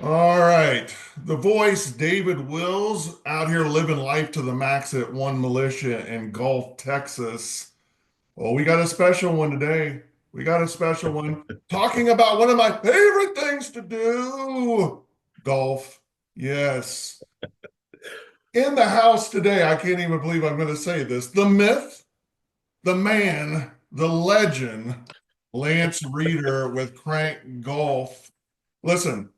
All right. The voice, David Wills, out here living life to the max at One Militia in Gulf, Texas. Well, we got a special one today. We got a special one talking about one of my favorite things to do, golf. Yes. In the house today, I can't even believe I'm going to say this. The myth, the man, the legend, Lance Reeder with Krank Golf. Listen,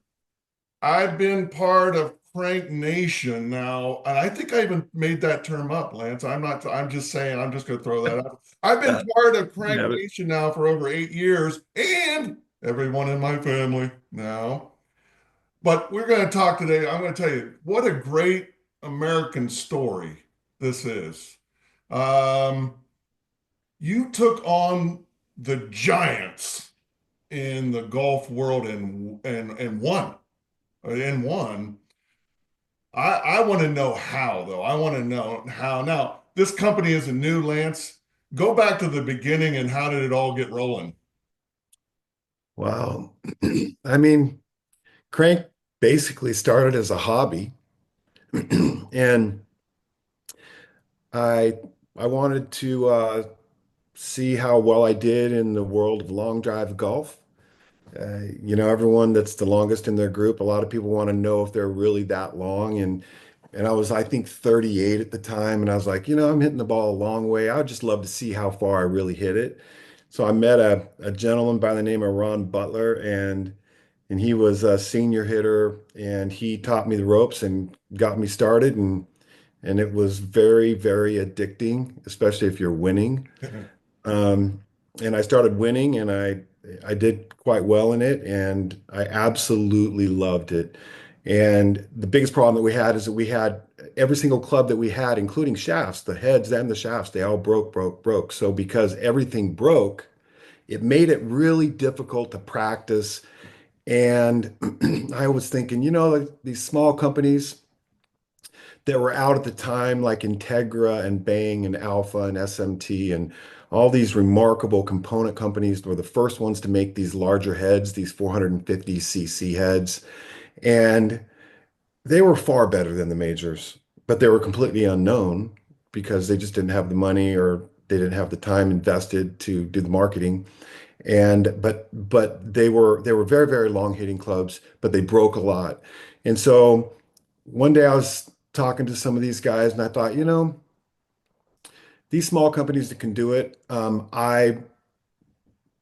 I've been part of Crank Nation now, and I think I even made that term up, Lance. I'm not, I'm just saying, I'm just going to throw that out. I've been part of You Crank have it. Nation now for over 8 years, and everyone in my family now. But we're going to talk today. I'm going to tell you what a great American story this is. Um, you took on the giants in the golf world and won and won. I want to know how, though. I want to know how. Now, this company isn't new, Lance. Go back to the beginning and how did it all get rolling? Wow. I mean, Crank basically started as a hobby, and I I wanted to see how well I did in the world of long drive golf. Everyone that's the longest in their group, a lot of people want to know if they're really that long. And I was, I think, 38 at the time, and I was like, I'm hitting the ball a long way. I would just love to see how far I really hit it. So I met a gentleman by the name of Ron Butler, and he was a senior hitter, and he taught me the ropes and got me started, and it was very, very addicting, especially if you're winning. Um, and I started winning, and I did quite well in it, and I absolutely loved it. And the biggest problem that we had is that we had every single club that we had, including shafts, the heads and the shafts, they all broke, broke, broke. So because everything broke, it made it really difficult to practice. And I was thinking, like these small companies that were out at the time, like Integra and Bang and Alpha and SMT and all these remarkable component companies were the first ones to make these larger heads, these 450cc heads. And they were far better than the majors, but they were completely unknown because they just didn't have the money or they didn't have the time invested to do the marketing. And but they were very, very long hitting clubs, but they broke a lot. And so one day I was talking to some of these guys and I thought, these small companies that can do it, I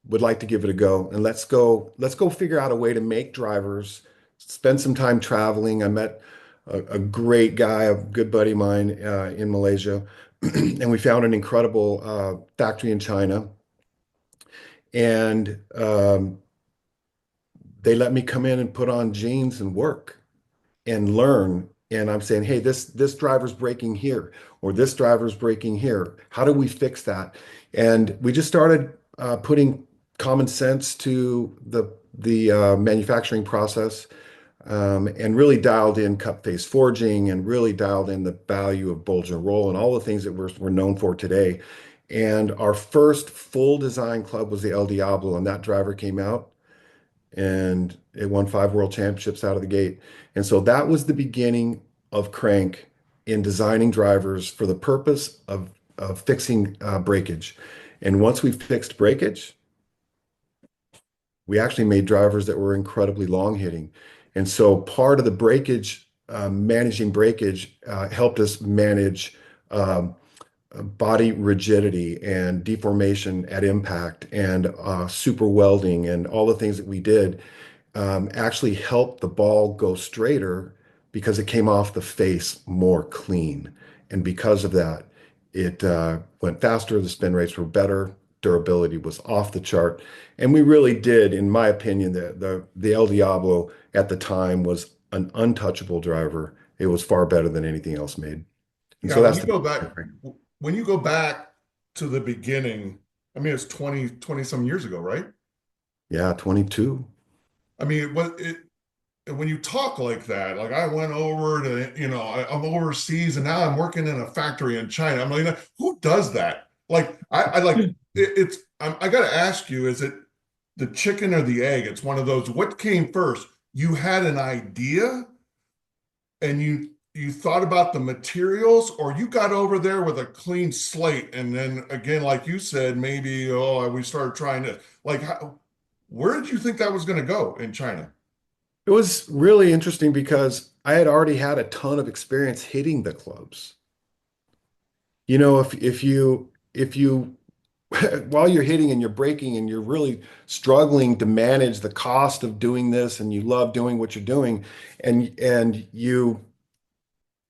would like to give it a go. And let's go figure out a way to make drivers, spend some time traveling. I met a great guy, a good buddy of mine in Malaysia, and we found an incredible factory in China. And they let me come in and put on jeans and work and learn. And I'm saying, hey, this driver's braking here, or this driver's braking here. How do we fix that? And we just started putting common sense to the manufacturing process, and really dialed in cut face forging, and really dialed in the value of bulge and roll and all the things that we're known for today. And our first full design club was the El Diablo, and that driver came out and it won 5 world championships out of the gate. And so that was the beginning of Crank in designing drivers for the purpose of fixing breakage. And once we fixed breakage, we actually made drivers that were incredibly long hitting. And so part of the breakage, managing breakage, helped us manage body rigidity and deformation at impact and super welding and all the things that we did actually helped the ball go straighter because it came off the face more clean. And because of that, it went faster, the spin rates were better, durability was off the chart. And we really did, in my opinion, the El Diablo at the time was an untouchable driver. It was far better than anything else made. And Yeah, so that's the when you go back to the beginning, I mean, it's 20 some years ago, right? yeah, 22. I mean, when you talk like that, like I went over to, I'm overseas and now I'm working in a factory in China. I'm like, who does that? Like, I like I got to ask you, is it the chicken or the egg? It's one of those. What came first, you had an idea and you thought about the materials, or you got over there with a clean slate and then again, like you said, maybe we started trying to like where did you think that was going to go in China? It was really interesting because I had already had a ton of experience hitting the clubs. You know, if you while you're hitting and you're breaking and you're really struggling to manage the cost of doing this and you love doing what you're doing and you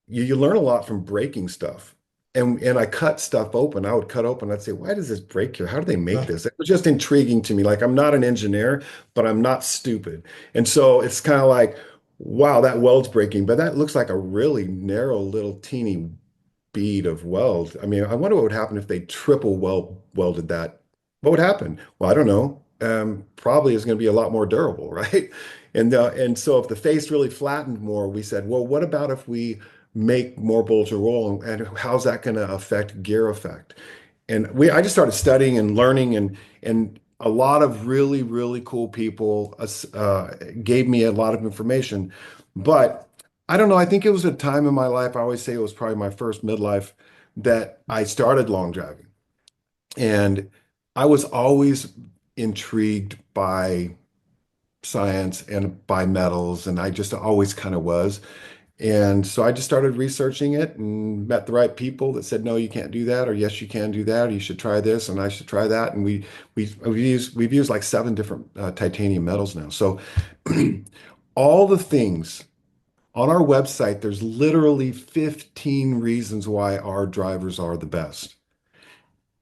learn a lot from breaking stuff. And I cut stuff open. I would cut open. I'd say, why does this break here? How do they make this? It was just intriguing to me. Like I'm not an engineer, but I'm not stupid. And so it's kind of like, wow, that weld's breaking, but that looks like a really narrow little teeny bead of weld. I mean, I wonder what would happen if they triple welded that. What would happen? Well, I don't know. Probably is going to be a lot more durable, right? And so if the face really flattened more, we said, well, what about if we make more bolts or roll, and how's that going to affect gear effect? And I just started studying and learning, and a lot of really cool people gave me a lot of information, but I don't know. I think it was a time in my life. I always say it was probably my first midlife that I started long driving. And I was always intrigued by science and by metals. And I just always kind of was. And so I just started researching it and met the right people that said, no, you can't do that, or yes, you can do that, or you should try this, and I should try that. And we've used like seven different titanium metals now. So all the things on our website, there's literally 15 reasons why our drivers are the best.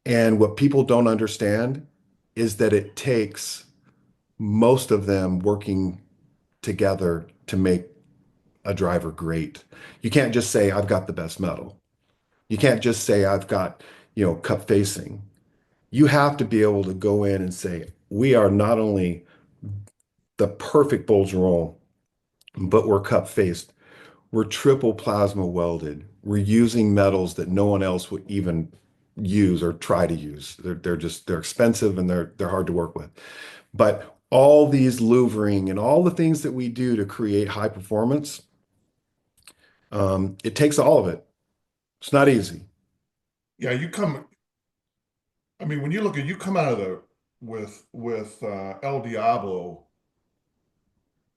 And what people don't understand is that it takes most of them working together to make a driver great. You can't just say, I've got the best metal. You can't just say, I've got, cup facing. You have to be able to go in and say, we are not only the perfect bulge and roll, but we're cup faced. We're triple plasma welded. We're using metals that no one else would even use or try to use. They're expensive and they're hard to work with. But all these louvering and all the things that we do to create high performance, it takes all of it. It's not easy. Yeah, I mean, when you look at you come out of the with El Diablo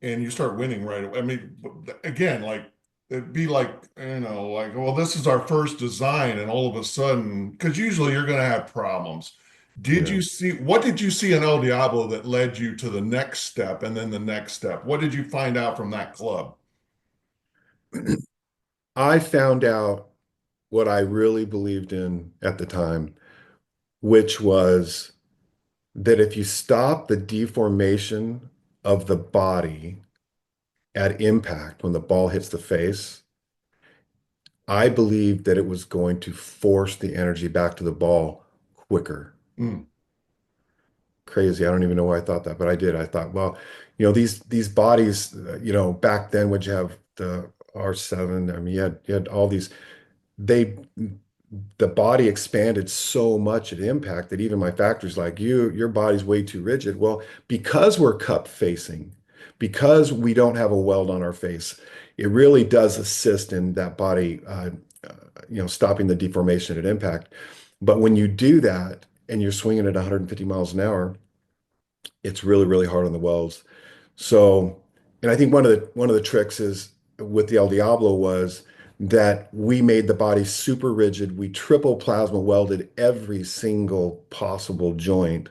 and you start winning right away. I mean, again, like it'd be like, like, well, this is our first design, and all of a sudden, because usually you're going to have problems. Yeah. What did you see in El Diablo that led you to the next step and then the next step? What did you find out from that club? I found out what I really believed in at the time, which was that if you stop the deformation of the body at impact when the ball hits the face, I believed that it was going to force the energy back to the ball quicker. Mm, Crazy. I don't even know why I thought that, but I did. I thought, well, these bodies, back then, would you have the R7? I mean, you had all these. They the body expanded so much at impact that even my factory's like, your body's way too rigid. Well, because we're cup facing, because we don't have a weld on our face, it really does assist in that body, stopping the deformation at impact. But when you do that and you're swinging at 150 miles an hour, it's really hard on the welds. So, and I think one of the tricks is with the El Diablo was that we made the body super rigid. We triple plasma welded every single possible joint.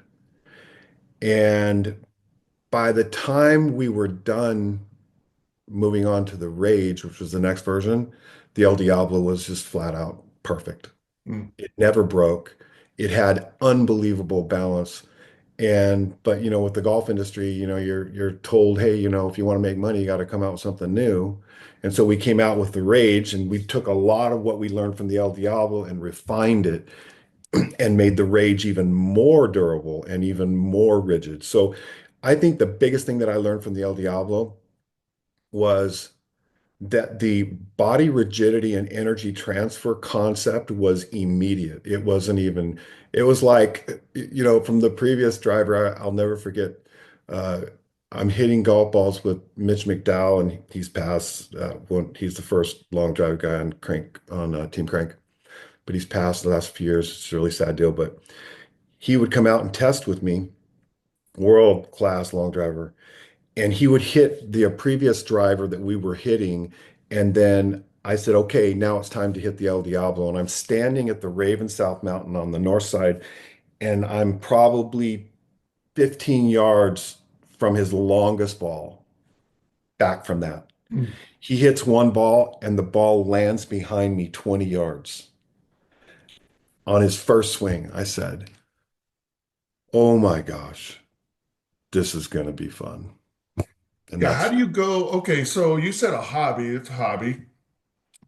And by the time we were done moving on to the Rage, which was the next version, the El Diablo was just flat out perfect. mm. It never broke. It had unbelievable balance. But with the golf industry, you're told, hey, if you want to make money, you got to come out with something new. And so we came out with the Rage, and we took a lot of what we learned from the El Diablo and refined it and made the Rage even more durable and even more rigid. So I think the biggest thing that I learned from the El Diablo was that the body rigidity and energy transfer concept was immediate. It was like, from the previous driver, I'll never forget. Uh, I'm hitting golf balls with Mitch McDowell, and he's passed. He's the first long drive guy on Crank on Team Crank, but he's passed the last few years. It's a really sad deal. But he would come out and test with me, world class long driver, and he would hit the previous driver that we were hitting, and then I said, okay, now it's time to hit the El Diablo, and I'm standing at the Raven South Mountain on the north side, and I'm probably 15 yards from his longest ball back from that. Mm. He hits one ball and the ball lands behind me 20 yards on his first swing. I said, oh my gosh, this is going to be fun. And Yeah, how that's do you go? Okay, so you said a hobby, it's a hobby. Mhm.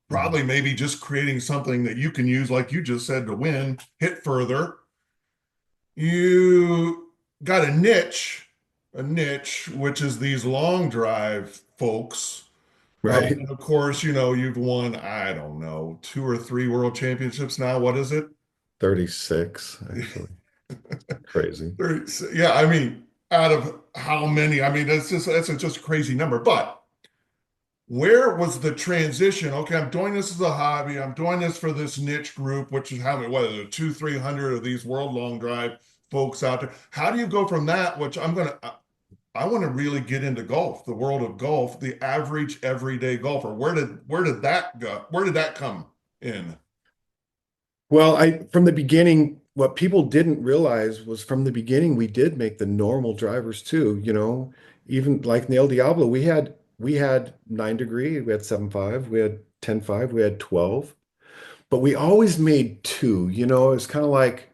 Probably maybe just creating something that you can use, like you just said, to win, hit further. You got a niche, which is these long drive folks. Right. And of course, you know, you've won, I don't know, two or three world championships now. What is it? 36, actually. Crazy. Yeah, I mean, out of how many? I mean, that's just a crazy number. But where was the transition? Okay, I'm doing this as a hobby. I'm doing this for this niche group, which is how many, what is it, two, 300 of these world long drive folks out there. How do you go from that, which I want to really get into golf, the world of golf, the average everyday golfer. Where did that go? Where did that come in? Well, from the beginning, what people didn't realize was from the beginning we did make the normal drivers too, even like in the El Diablo, we had 9 degree, we had 7.5, we had 10.5, we had 12, but we always made two, it's kind of like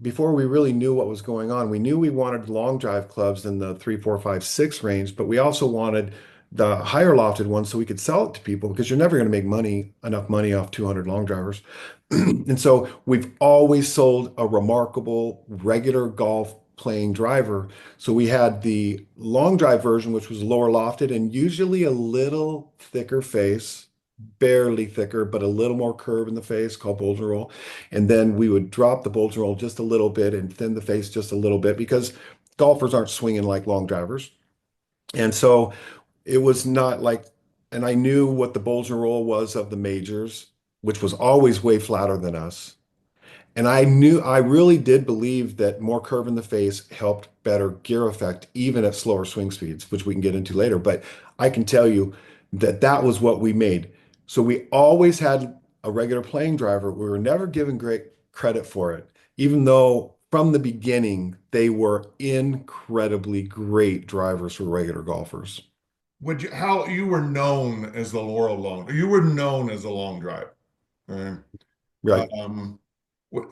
before we really knew what was going on, we knew we wanted long drive clubs in the 3, 4, 5, 6 range, but we also wanted the higher lofted ones so we could sell it to people because you're never going to make enough money off 200 long drivers. And so we've always sold a remarkable regular golf playing driver. So we had the long drive version, which was lower lofted and usually a little thicker face, barely thicker, but a little more curve in the face called bulge and roll. And then we would drop the bulge and roll just a little bit and thin the face just a little bit because golfers aren't swinging like long drivers. And so it was not like, and I knew what the bulge and roll was of the majors, which was always way flatter than us. And I really did believe that more curve in the face helped better gear effect, even at slower swing speeds, which we can get into later. But I can tell you that that was what we made. So we always had a regular playing driver. We were never given great credit for it, even though from the beginning they were incredibly great drivers for regular golfers. How you were known as the Laurel Long, you were known as a long drive. Right? Right. Um, wa-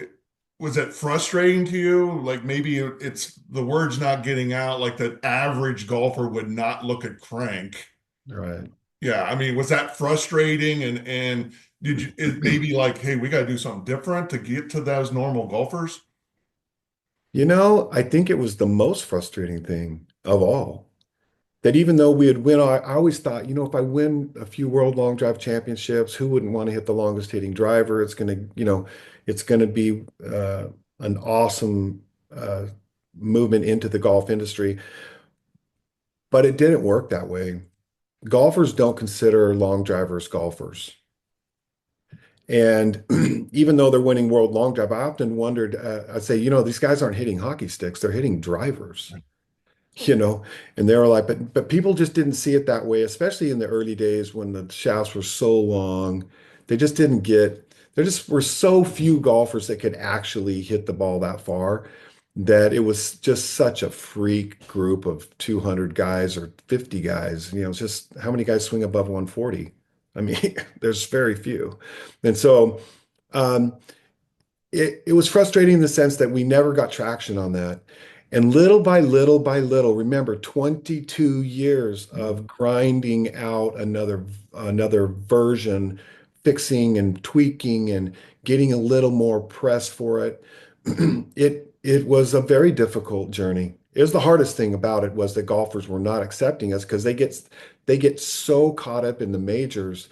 was it frustrating to you? Like maybe it's the word's not getting out, like the average golfer would not look at Crank. Right. Yeah, I mean, was that frustrating? And did you it maybe like, hey, we got to do something different to get to those normal golfers? I think it was the most frustrating thing of all. That even though we had win, I always thought, if I win a few World Long Drive Championships, who wouldn't want to hit the longest hitting driver? It's gonna be an awesome movement into the golf industry. But it didn't work that way. Golfers don't consider long drivers golfers. And even though they're winning World Long Drive, I often wondered, I'd say, these guys aren't hitting hockey sticks, they're hitting drivers. you know, and they were like, but people just didn't see it that way, especially in the early days when the shafts were so long. They just didn't get, there just were so few golfers that could actually hit the ball that far that it was just such a freak group of 200 guys or 50 guys. It's just how many guys swing above 140? I mean, there's very few. And so, um, it was frustrating in the sense that we never got traction on that. And little by little by little, remember 22 years of grinding out another version, fixing and tweaking and getting a little more press for it. It was a very difficult journey. It was the hardest thing about it was that golfers were not accepting us because they get so caught up in the majors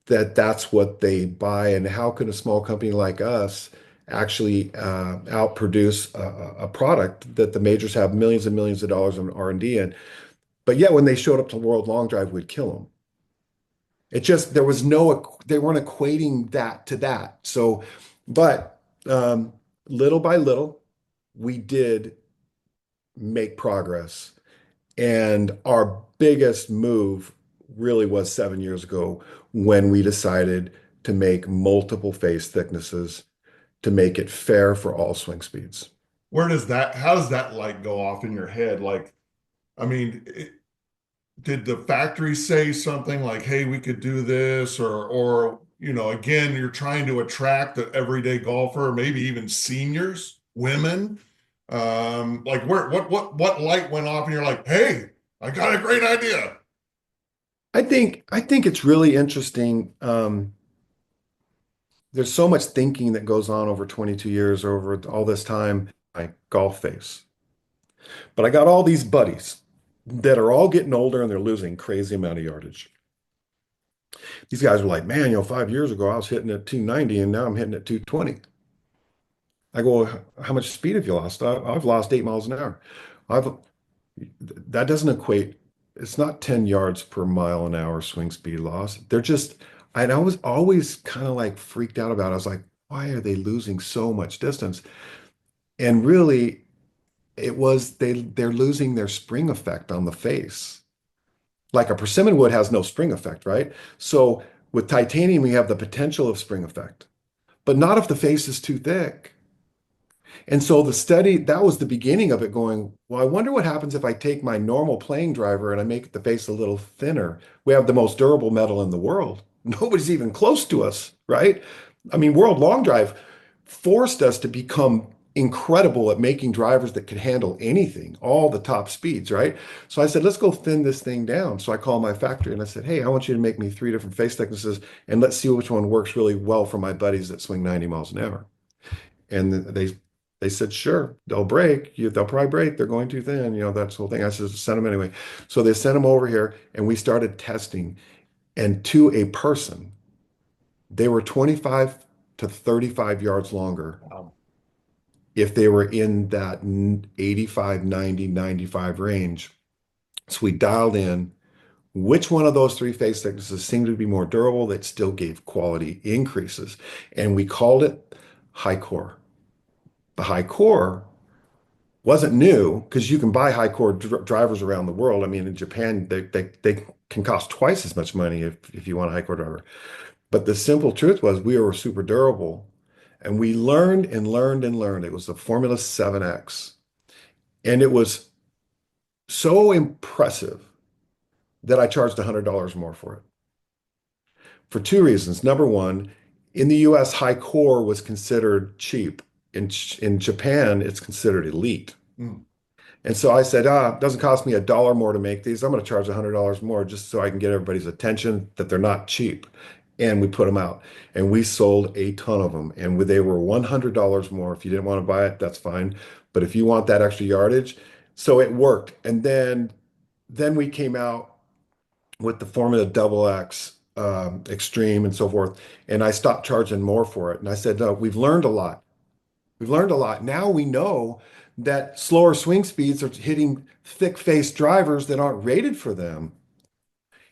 that that's what they buy. And how could a small company like us actually outproduce a product that the majors have millions and millions of dollars in R&D in? But yet when they showed up to World Long Drive, we'd kill them. It just there was no they weren't equating that to that. So, but little by little, we did make progress. And our biggest move really was 7 years ago when we decided to make multiple face thicknesses to make it fair for all swing speeds. How does that light go off in your head? Like, I mean, did the factory say something like, "Hey, we could do this," or again, you're trying to attract the everyday golfer, maybe even seniors, women. Like, what light went off, and you're like, "Hey, I got a great idea." I think it's really interesting. There's so much thinking that goes on over 22 years, over all this time, my golf face. But I got all these buddies that are all getting older and they're losing crazy amount of yardage. These guys are like, man, 5 years ago I was hitting at 290 and now I'm hitting at 220. I go, how much speed have you lost? I've lost 8 miles an hour. I've that doesn't equate. It's not 10 yards per mile an hour swing speed loss. They're just, and I was always kind of like freaked out about it. I was like, why are they losing so much distance? And really, it was they're losing their spring effect on the face. Like a persimmon wood has no spring effect, right? So with titanium, we have the potential of spring effect, but not if the face is too thick. And so the study, that was the beginning of it going, well, I wonder what happens if I take my normal playing driver and I make the face a little thinner. We have the most durable metal in the world. Nobody's even close to us, right? I mean, World Long Drive forced us to become incredible at making drivers that could handle anything, all the top speeds, right? So I said, let's go thin this thing down. So I called my factory and I said, hey, I want you to make me 3 different face thicknesses and let's see which one works really well for my buddies that swing 90 miles an hour. And they said, sure, they'll break. They'll probably break. They're going too thin. That's the whole thing. I said, send them anyway. So they sent them over here and we started testing. And to a person, they were 25 to 35 yards longer Wow. if they were in that 85, 90, 95 range. So we dialed in which one of those three face thicknesses seemed to be more durable that still gave quality increases. And we called it high core. The high core wasn't new because you can buy high core drivers around the world. I mean, in Japan, they can cost twice as much money if you want a high core driver. But the simple truth was we were super durable. And we learned and learned and learned. It was the Formula 7X. And it was so impressive that I charged $100 more for it for two reasons. Number one, in the US, high core was considered cheap. In Japan, it's considered elite. Mm. And so I said, it doesn't cost me $1 more to make these. I'm going to charge $100 more just so I can get everybody's attention that they're not cheap. And we put them out and we sold a ton of them. And they were $100 more. If you didn't want to buy it, that's fine. But if you want that extra yardage, so it worked. And then we came out with the Formula Double X Extreme and so forth. And I stopped charging more for it. And I said, no, we've learned a lot. We've learned a lot. Now we know that slower swing speeds are hitting thick face drivers that aren't rated for them.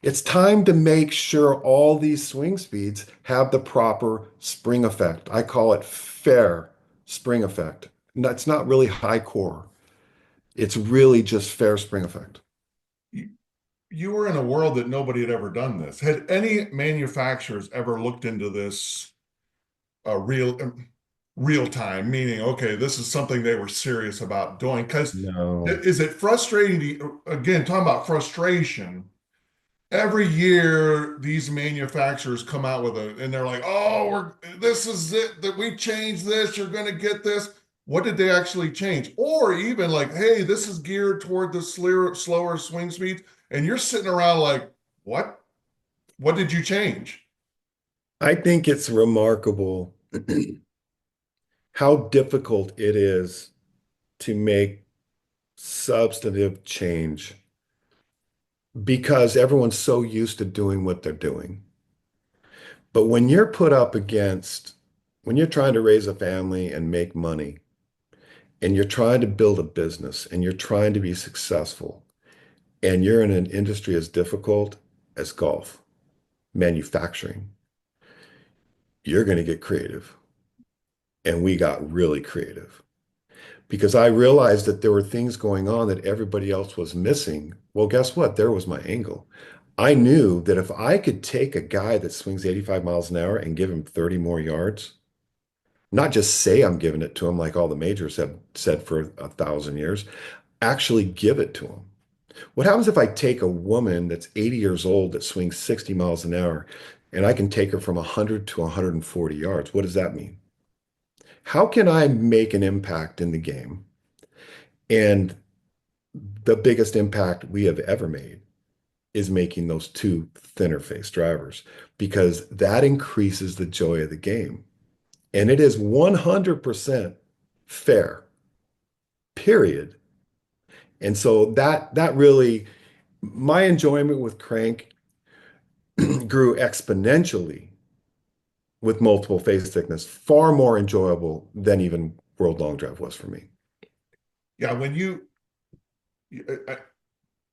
It's time to make sure all these swing speeds have the proper spring effect. I call it fair spring effect. It's not really high core. It's really just fair spring effect. You, you were in a world that nobody had ever done this. Had any manufacturers ever looked into this real time, meaning, okay, this is something they were serious about doing? Because No. is it frustrating again, talking about frustration, every year these manufacturers come out with and they're like, oh, this is it, that we changed this, you're going to get this. What did they actually change? Or even like, hey, this is geared toward the slower swing speeds. And you're sitting around like, what? What did you change? I think it's remarkable how difficult it is to make substantive change because everyone's so used to doing what they're doing. But when you're put up against, when you're trying to raise a family and make money, and you're trying to build a business and you're trying to be successful, and you're in an industry as difficult as golf, manufacturing, you're going to get creative. And we got really creative because I realized that there were things going on that everybody else was missing. Well, guess what? There was my angle. I knew that if I could take a guy that swings 85 miles an hour and give him 30 more yards, not just say I'm giving it to him like all the majors have said for 1,000 years, actually give it to him. What happens if I take a woman that's 80 years old that swings 60 miles an hour and I can take her from 100 to 140 yards? What does that mean? How can I make an impact in the game? And the biggest impact we have ever made is making those two thinner face drivers because that increases the joy of the game. And it is 100% fair, period. And so that really, my enjoyment with Crank grew exponentially with multiple face thickness, far more enjoyable than even World Long Drive was for me. Yeah, when I,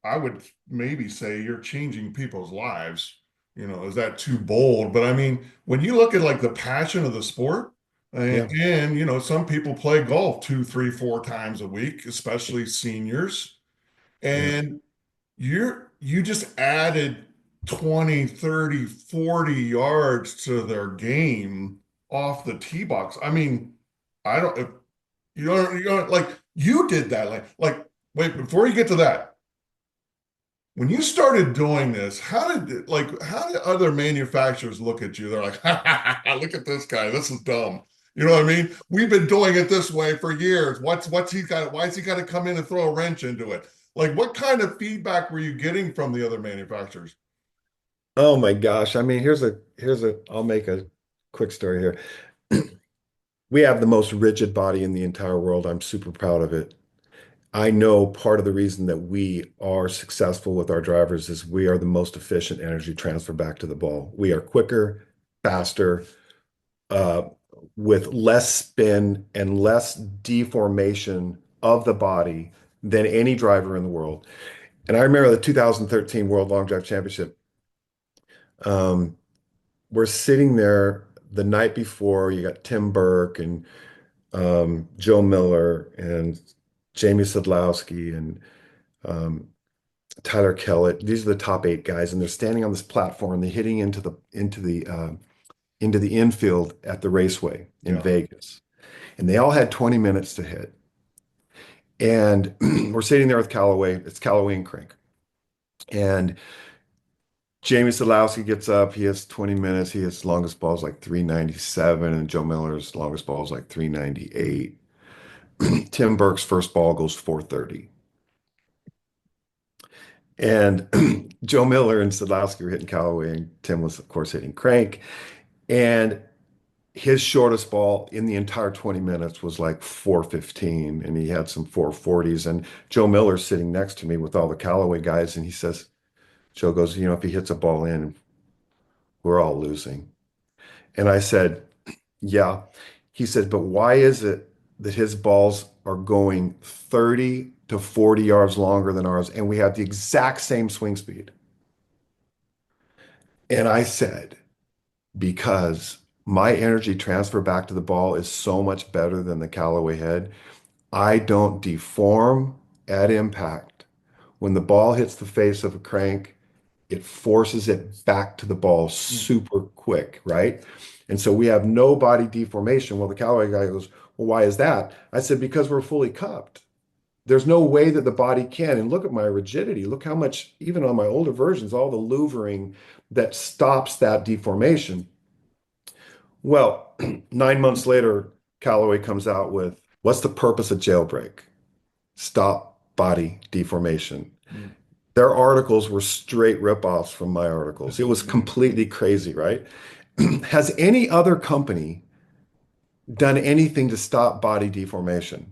I would maybe say you're changing people's lives. Is that too bold? But I mean, when you look at like the passion of the sport, Yeah. some people play golf two, three, four times a week, especially seniors. Yeah. And you just added 20, 30, 40 yards to their game off the tee box. I mean, I don't if you don't like you did that. Like wait, before you get to that, when you started doing this, how did other manufacturers look at you? They're like, look at this guy, this is dumb. You know what I mean? We've been doing it this way for years. What's he got? Why's he got to come in and throw a wrench into it? Like, what kind of feedback were you getting from the other manufacturers? Oh my gosh. I mean, I'll make a quick story here. We have the most rigid body in the entire world. I'm super proud of it. I know part of the reason that we are successful with our drivers is we are the most efficient energy transfer back to the ball. We are quicker, faster, uh, with less spin and less deformation of the body than any driver in the world. And I remember the 2013 World Long Drive Championship. Um, we're sitting there the night before. You got Tim Burke and Joe Miller and Jamie Sadlowski and um, Tyler Kellett. These are the top 8 guys, and they're standing on this platform. They're hitting into the infield at the raceway in Yeah. Vegas, and they all had 20 minutes to hit. And we're sitting there with Callaway. It's Callaway and Crank, and Jamie Sadlowski gets up. He has 20 minutes. He his longest ball is like 397, and Joe Miller's longest ball is like 398. Tim Burke's first ball goes 430. And Joe Miller and Sadlowski were hitting Callaway, and Tim was, of course, hitting Crank. And his shortest ball in the entire 20 minutes was like 415, and he had some 440s. And Joe Miller's sitting next to me with all the Callaway guys, and he says, Joe goes, if he hits a ball in, we're all losing. And I said, yeah. He said, but why is it that his balls are going 30 to 40 yards longer than ours, and we have the exact same swing speed? And I said, because my energy transfer back to the ball is so much better than the Callaway head. I don't deform at impact. When the ball hits the face of a crank, it forces it back to the ball Mm. super quick, right? And so we have no body deformation. Well, the Callaway guy goes, well, why is that? I said, because we're fully cupped. There's no way that the body can. And look at my rigidity. Look how much, even on my older versions, all the louvering that stops that deformation. Well, 9 months later, Callaway comes out with, what's the purpose of jailbreak? Stop body deformation. Mm. Their articles were straight ripoffs from my articles. It was completely crazy, right? Has any other company done anything to stop body deformation?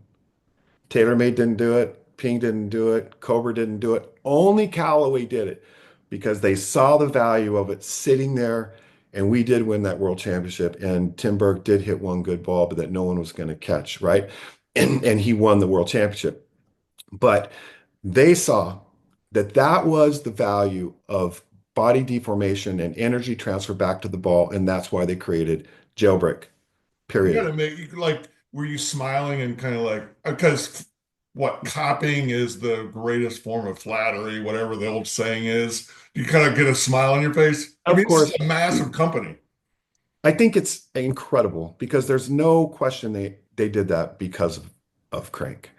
TaylorMade didn't do it. Ping didn't do it. Cobra didn't do it. Only Callaway did it because they saw the value of it sitting there. And we did win that world championship. And Tim Burke did hit one good ball, but that no one was going to catch, right? And he won the world championship. But they saw that was the value of body deformation and energy transfer back to the ball, and that's why they created jailbreak, You got period. to make like, were you smiling and kind of like, because what copying is the greatest form of flattery, whatever the old saying is. You kind of get a smile on your face. I Of mean, this is course, a massive company. I think it's incredible because there's no question they did that because of Crank.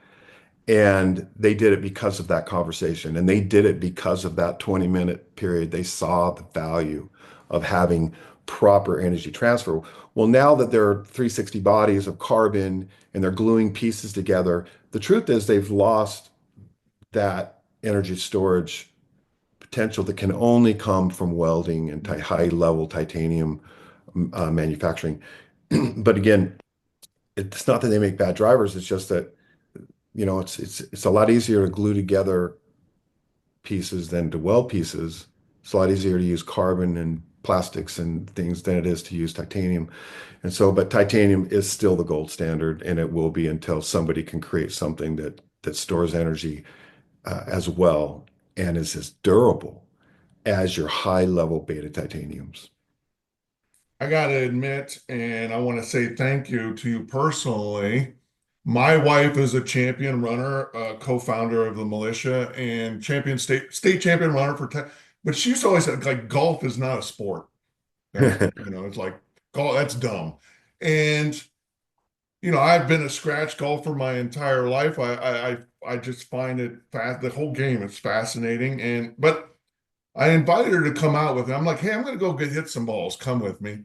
And they did it because of that conversation. And they did it because of that 20-minute period. They saw the value of having proper energy transfer. Well, now that there are 360 bodies of carbon and they're gluing pieces together, the truth is they've lost that energy storage potential that can only come from welding and high level titanium manufacturing. But again, it's not that they make bad drivers. It's just that it's a lot easier to glue together pieces than to weld pieces. It's a lot easier to use carbon and plastics and things than it is to use titanium. And so, but titanium is still the gold standard, and it will be until somebody can create something that stores energy as well and is as durable as your high level beta titaniums. I got to admit, and I want to say thank you to you personally. My wife is a champion runner, co-founder of the militia, and champion state champion runner for but she used to always say like golf is not a sport. It's like golf, that's dumb. And I've been a scratch golfer my entire life. I just find it the whole game is fascinating. But I invited her to come out with me. I'm like, hey, I'm gonna go get hit some balls. Come with me.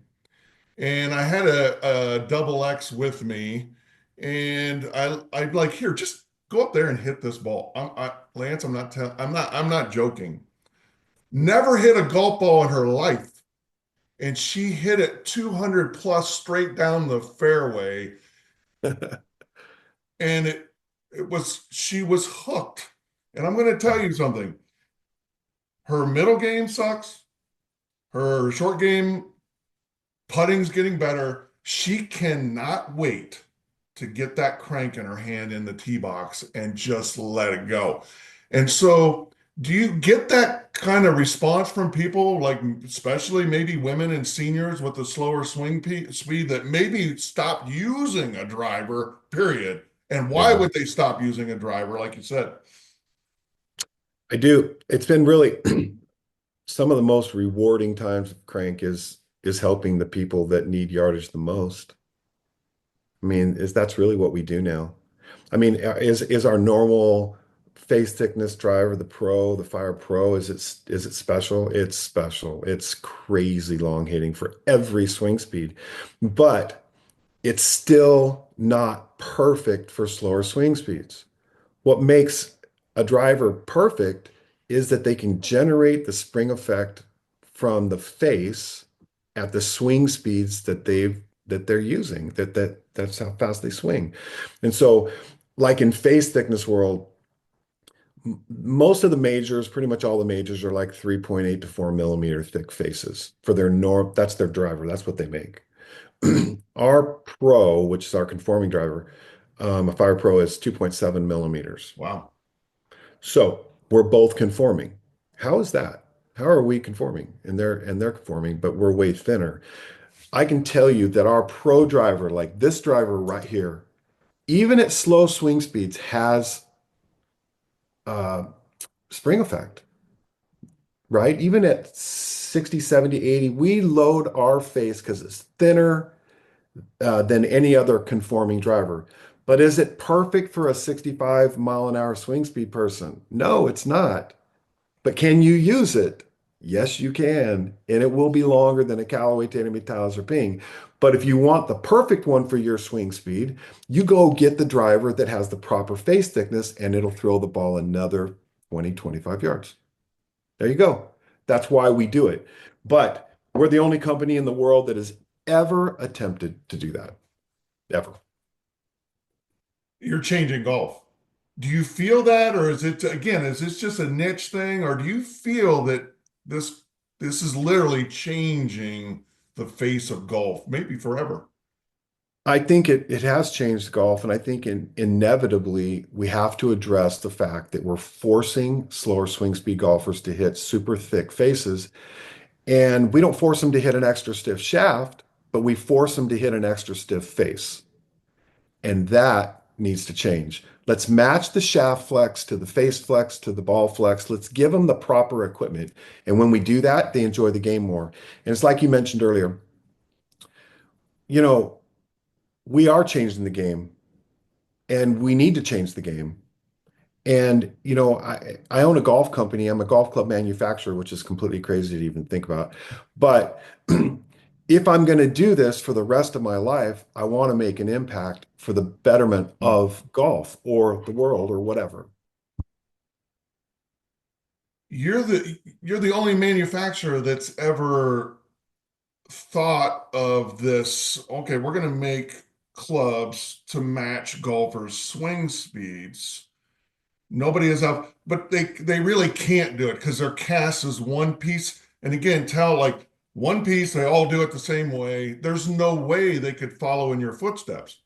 And I had a double X with me, and I'm like, here, just go up there and hit this ball. Lance, I'm not joking. Never hit a golf ball in her life, and she hit it 200 plus straight down the fairway, and it was she was hooked. And I'm going to tell you something. Her middle game sucks. Her short game putting's getting better. She cannot wait to get that crank in her hand in the tee box and just let it go. And so, do you get that kind of response from people, like especially maybe women and seniors with the slower speed that maybe stopped using a driver, period? And why Yeah, would they stop using a driver, like you said? I do. It's been really some of the most rewarding times of Crank is helping the people that need yardage the most. I mean, is that's really what we do now. I mean, is our normal face thickness driver, the Pro, the Fire Pro, is it special? It's special. It's crazy long hitting for every swing speed, but it's still not perfect for slower swing speeds. What makes a driver perfect is that they can generate the spring effect from the face at the swing speeds that they're using. That's how fast they swing. And so, like in face thickness world, most of the majors, pretty much all the majors are like 3.8 to 4 millimeter thick faces for their norm. That's their driver. That's what they make. Our Pro, which is our conforming driver, a Fire Pro is 2.7 millimeters. Wow. So we're both conforming. How is that? How are we conforming? And they're conforming, but we're way thinner. I can tell you that our pro driver, like this driver right here, even at slow swing speeds, has uh, spring effect, right? Even at 60, 70, 80, we load our face because it's thinner than any other conforming driver. But is it perfect for a 65 mile an hour swing speed person? No, it's not. But can you use it? Yes, you can. And it will be longer than a Callaway Tanner or Ping. But if you want the perfect one for your swing speed, you go get the driver that has the proper face thickness and it'll throw the ball another 20, 25 yards. There you go. That's why we do it. But we're the only company in the world that has ever attempted to do that. Ever. You're changing golf. Do you feel that, or is this just a niche thing, or do you feel that this this is literally changing the face of golf, maybe forever? I think it has changed golf, and I think inevitably we have to address the fact that we're forcing slower swing speed golfers to hit super thick faces, and we don't force them to hit an extra stiff shaft, but we force them to hit an extra stiff face, and that needs to change. Let's match the shaft flex to the face flex to the ball flex. Let's give them the proper equipment, and when we do that, they enjoy the game more. And it's like you mentioned earlier, you know, we are changing the game and we need to change the game. And I own a golf company. I'm a golf club manufacturer, which is completely crazy to even think about. But if I'm going to do this for the rest of my life, I want to make an impact for the betterment of golf or the world or whatever. You're the only manufacturer that's ever thought of this. Okay, we're going to make clubs to match golfers' swing speeds. Nobody is up, but they really can't do it because they're cast as one piece. And again, tell like one piece, they all do it the same way. There's no way they could follow in your footsteps.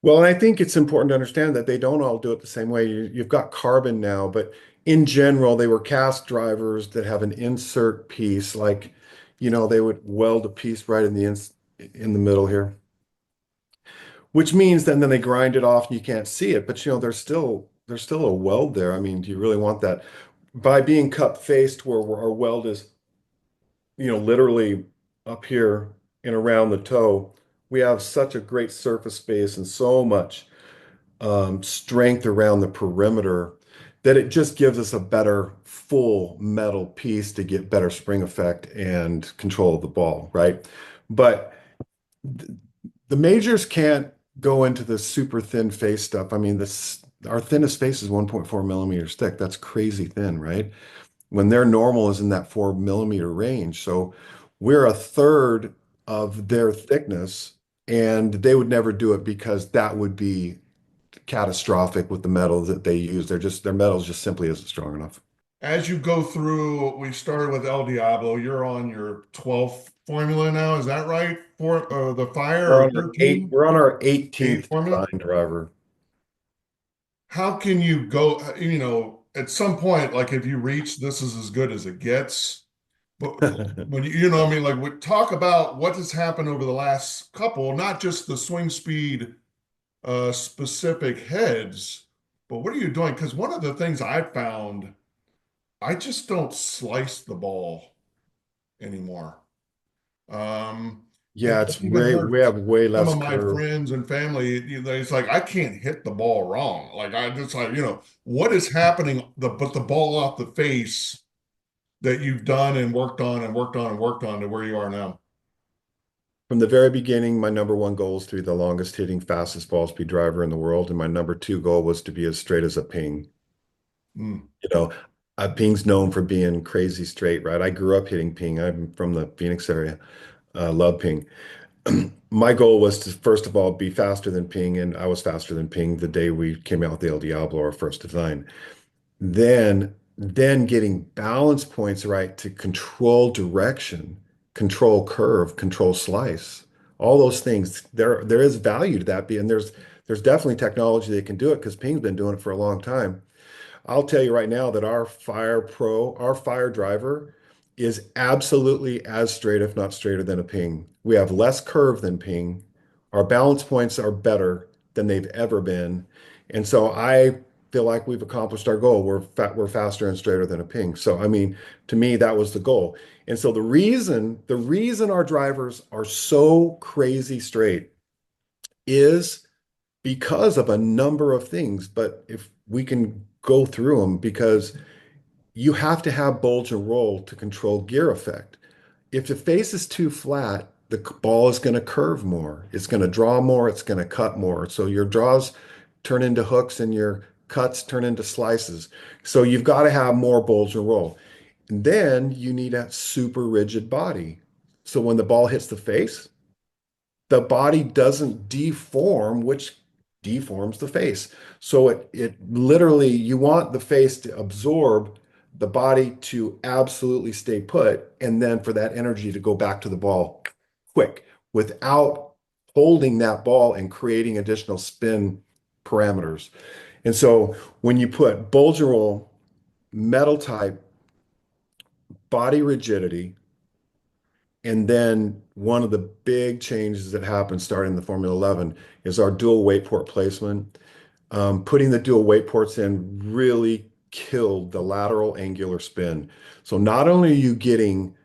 Well, and I think it's important to understand that they don't all do it the same way. You've got carbon now, but in general, they were cast drivers that have an insert piece, like, they would weld a piece right in the middle here, which means then they grind it off and you can't see it. But there's still a weld there. I mean, do you really want that? By being cup faced where our weld is, literally up here and around the toe, we have such a great surface space and so much strength around the perimeter that it just gives us a better full metal piece to get better spring effect and control of the ball, right? But th- the majors can't go into the super thin face stuff. I mean, this our thinnest face is 1.4 millimeters thick. That's crazy thin, right? When their normal is in that 4 millimeter range. So we're a third of their thickness, and they would never do it because that would be catastrophic with the metal that they use. Their metal just simply isn't strong enough. As you go through, we started with El Diablo. You're on your 12th formula now. Is that right? For the fire or 13? We're on our Eight 18th formula? design driver. How can you go, at some point, like if you reach this is as good as it gets, but when I mean, like we talk about what has happened over the last couple, not just the swing speed specific heads, but what are you doing? Because one of the things I found, I just don't slice the ball anymore. Um, and Yeah, I've even we heard have way some less of my curve. friends and family, it's like I can't hit the ball wrong. Like I just like, what is happening but the ball off the face that you've done and worked on and worked on and worked on to where you are now. From the very beginning, my number one goal is to be the longest hitting, fastest ball speed driver in the world. And my number two goal was to be as straight as a ping. Mm. You know, ping's known for being crazy straight, right? I grew up hitting ping. I'm from the Phoenix area. Love ping. My goal was to, first of all, be faster than ping. And I was faster than ping the day we came out with the El Diablo, our first design. Then getting balance points right to control direction, control curve, control slice, all those things. There is value to that, and there's definitely technology that can do it because Ping's been doing it for a long time. I'll tell you right now that our Fire driver is absolutely as straight, if not straighter than a Ping. We have less curve than Ping. Our balance points are better than they've ever been. And so I feel like we've accomplished our goal. We're faster and straighter than a Ping. So I mean, to me, that was the goal. And so the reason our drivers are so crazy straight is because of a number of things. But if we can go through them, because you have to have bulge and roll to control gear effect. If the face is too flat, the ball is going to curve more. It's going to draw more. It's going to cut more. So your draws turn into hooks and your cuts turn into slices. So you've got to have more bulge and roll. And then you need a super rigid body. So when the ball hits the face, the body doesn't deform, which deforms the face. So it literally, you want the face to absorb the body to absolutely stay put, and then for that energy to go back to the ball quick without holding that ball and creating additional spin parameters. And so when you put bulge and roll, metal type, body rigidity, and then one of the big changes that happened starting in the Formula 11 is our dual weight port placement. Putting the dual weight ports in really killed the lateral angular spin. So not only are you getting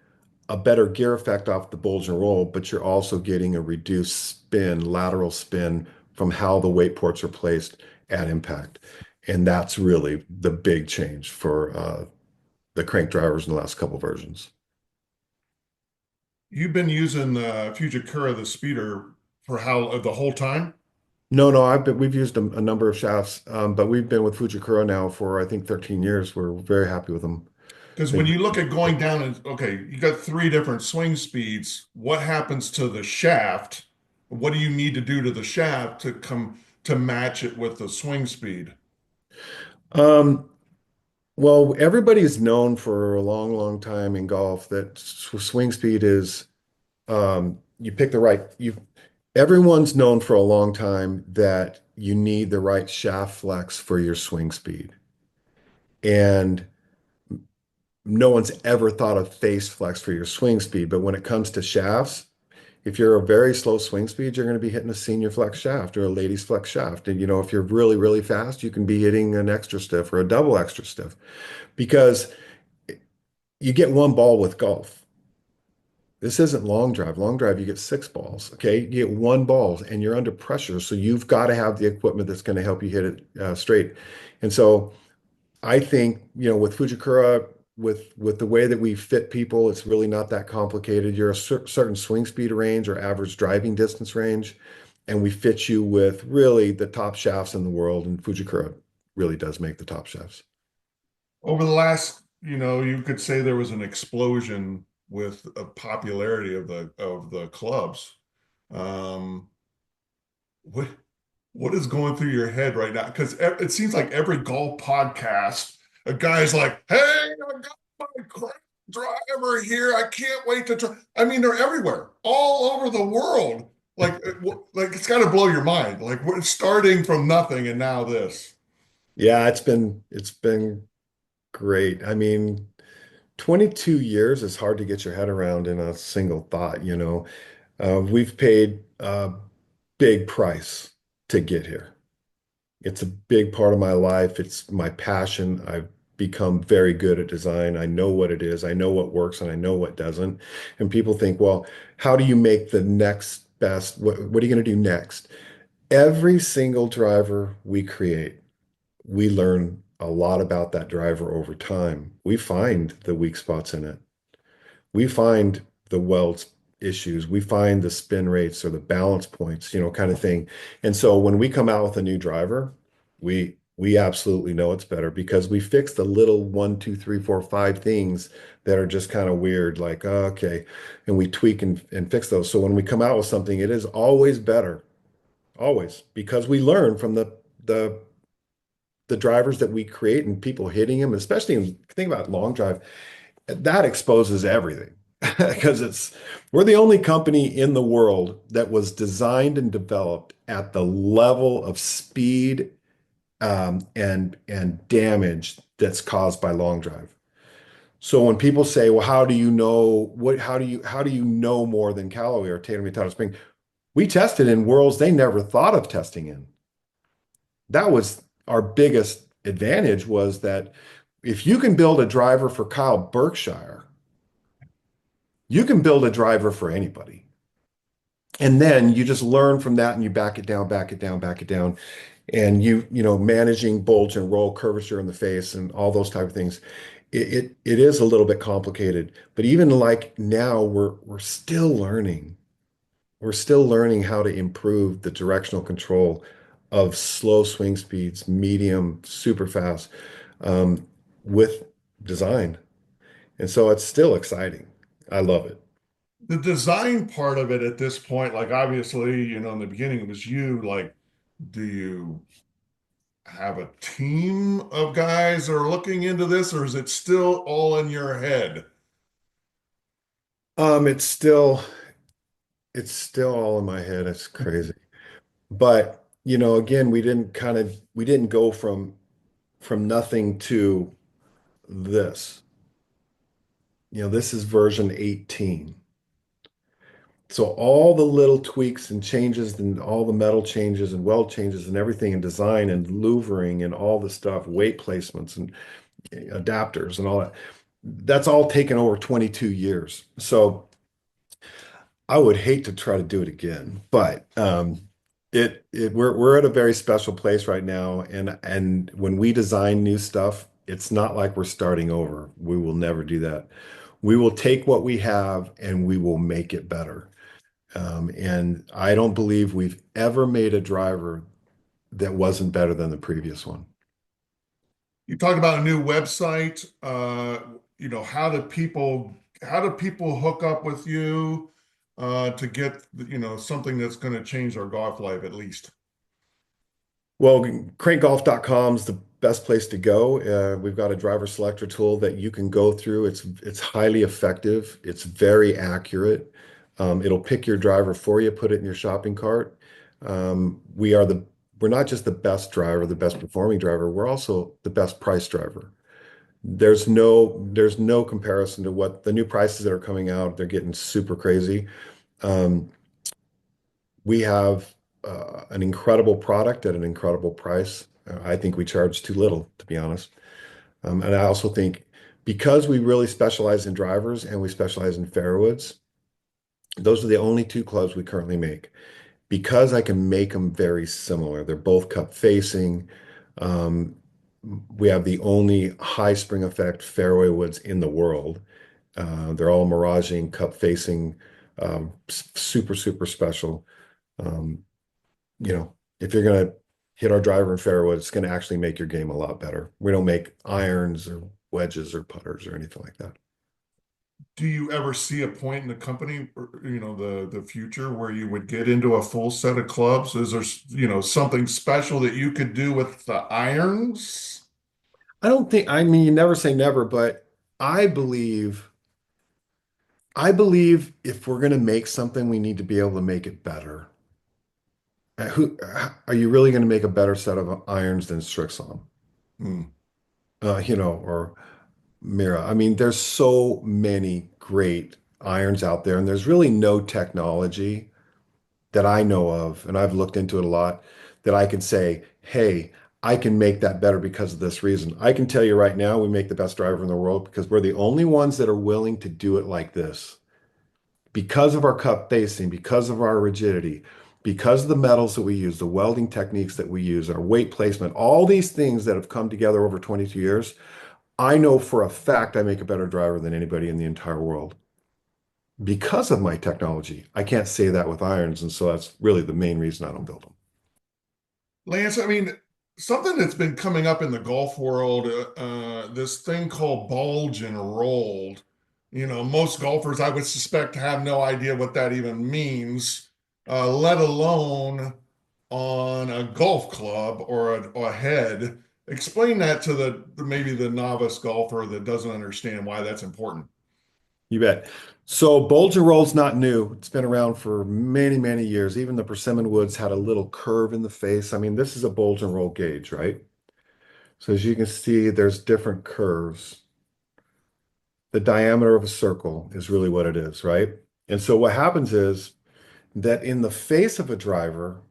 a better gear effect off the bulge and roll, but you're also getting a reduced spin, lateral spin from how the weight ports are placed at impact. And that's really the big change for the crank drivers in the last couple versions. You've been using the Fujikura, the speeder, for how the whole time? No, we've used a number of shafts, but we've been with Fujikura now for I think 13 years. We're very happy with them. Because when They've you look at going down and okay, you got three different swing speeds. What happens to the shaft? What do you need to do to the shaft to come to match it with the swing speed? um, well, everybody's known for a long, long time in golf that swing speed is you pick the right you everyone's known for a long time that you need the right shaft flex for your swing speed. And no one's ever thought of face flex for your swing speed. But when it comes to shafts, if you're a very slow swing speed, you're going to be hitting a senior flex shaft or a ladies flex shaft. And if you're really, really fast, you can be hitting an extra stiff or a double extra stiff because you get one ball with golf. This isn't long drive. Long drive, you get six balls. Okay. You get one ball and you're under pressure. So you've got to have the equipment that's going to help you hit it straight. And so I think, with Fujikura, with the way that we fit people, it's really not that complicated. You're a certain swing speed range or average driving distance range, and we fit you with really the top shafts in the world. And Fujikura really does make the top shafts. Over the last, you could say there was an explosion with a popularity of the clubs. Um, what what is going through your head right now? Because it seems like every golf podcast, a guy's like, "Hey, I got my crank driver here. I can't wait to try." I mean, they're everywhere, all over the world. Like it's got to blow your mind. Like we're starting from nothing and now this. Yeah, it's been great. I mean, 22 years is hard to get your head around in a single thought. We've paid a big price to get here. It's a big part of my life. It's my passion. I've become very good at design. I know what it is. I know what works and I know what doesn't. And people think, well, how do you make the next best? What are you going to do next? Every single driver we create, we learn a lot about that driver over time. We find the weak spots in it. We find the weld issues. We find the spin rates or the balance points, kind of thing. And so when we come out with a new driver, we absolutely know it's better because we fix the little one, two, three, four, five things that are just kind of weird, like, oh, okay, and we tweak and fix those. So when we come out with something, it is always better, always, because we learn from the the drivers that we create and people hitting them, especially think about long drive that exposes everything because we're the only company in the world that was designed and developed at the level of speed and damage that's caused by long drive. So when people say, "Well, how do you know what? How do you know more than Callaway or Tatum Metado Spring?" We tested in worlds they never thought of testing in. That was our biggest advantage was that if you can build a driver for Kyle Berkshire, you can build a driver for anybody. And then you just learn from that and you back it down, back it down, back it down. And managing bulge and roll curvature in the face and all those type of things. It is a little bit complicated, but even like now we're still learning. We're still learning how to improve the directional control of slow swing speeds, medium, super fast, with design. And so it's still exciting. I love it. The design part of it at this point, like obviously, in the beginning it was you, like, do you have a team of guys that are looking into this, or is it still all in your head? It's still it's still all in my head. It's crazy. But, again, we didn't go from nothing to this. This is version 18. So all the little tweaks and changes and all the metal changes and weld changes and everything in design and louvering and all the stuff, weight placements and adapters and all that, that's all taken over 22 years. So I would hate to try to do it again, but we're at a very special place right now, and when we design new stuff, it's not like we're starting over. We will never do that. We will take what we have and we will make it better. And I don't believe we've ever made a driver that wasn't better than the previous one. You talked about a new website. How do people hook up with you to get something that's going to change their golf life at least? Well, crankgolf.com is the best place to go. We've got a driver selector tool that you can go through. It's highly effective. It's very accurate. It'll pick your driver for you, put it in your shopping cart. We're not just the best driver, the best performing driver. We're also the best price driver. There's no comparison to what the new prices that are coming out. They're getting super crazy. Um, we have an incredible product at an incredible price. I think we charge too little, to be honest. And I also think because we really specialize in drivers and we specialize in fairwoods, those are the only two clubs we currently make. Because I can make them very similar. They're both cup facing. Um, we have the only high spring effect fairway woods in the world. They're all miraging, cup facing, super, super special. Um, if you're going to hit our driver in fairwood, it's going to actually make your game a lot better. We don't make irons or wedges or putters or anything like that. Do you ever see a point in the company, or, the future where you would get into a full set of clubs? Is there, something special that you could do with the irons? I mean, you never say never, but I believe, I believe if we're going to make something, we need to be able to make it better. Are you really going to make a better set of irons than Strixon? Hmm. Or Mira. I mean, there's so many great irons out there, and there's really no technology that I know of, and I've looked into it a lot, that I can say, hey, I can make that better because of this reason. I can tell you right now, we make the best driver in the world because we're the only ones that are willing to do it like this. Because of our cup facing, because of our rigidity, because of the metals that we use, the welding techniques that we use, our weight placement, all these things that have come together over 22 years, I know for a fact I make a better driver than anybody in the entire world because of my technology. I can't say that with irons, and so that's really the main reason I don't build them. Lance, I mean, something that's been coming up in the golf world, this thing called bulge and rolled. Most golfers, I would suspect, have no idea what that even means, let alone on a golf club or a head. Explain that to maybe the novice golfer that doesn't understand why that's important. You bet. So bulge and roll's not new. It's been around for many, many years. Even the persimmon woods had a little curve in the face. I mean, this is a bulge and roll gauge, right? So as you can see, there's different curves. The diameter of a circle is really what it is, right? And so what happens is that in the face of a driver,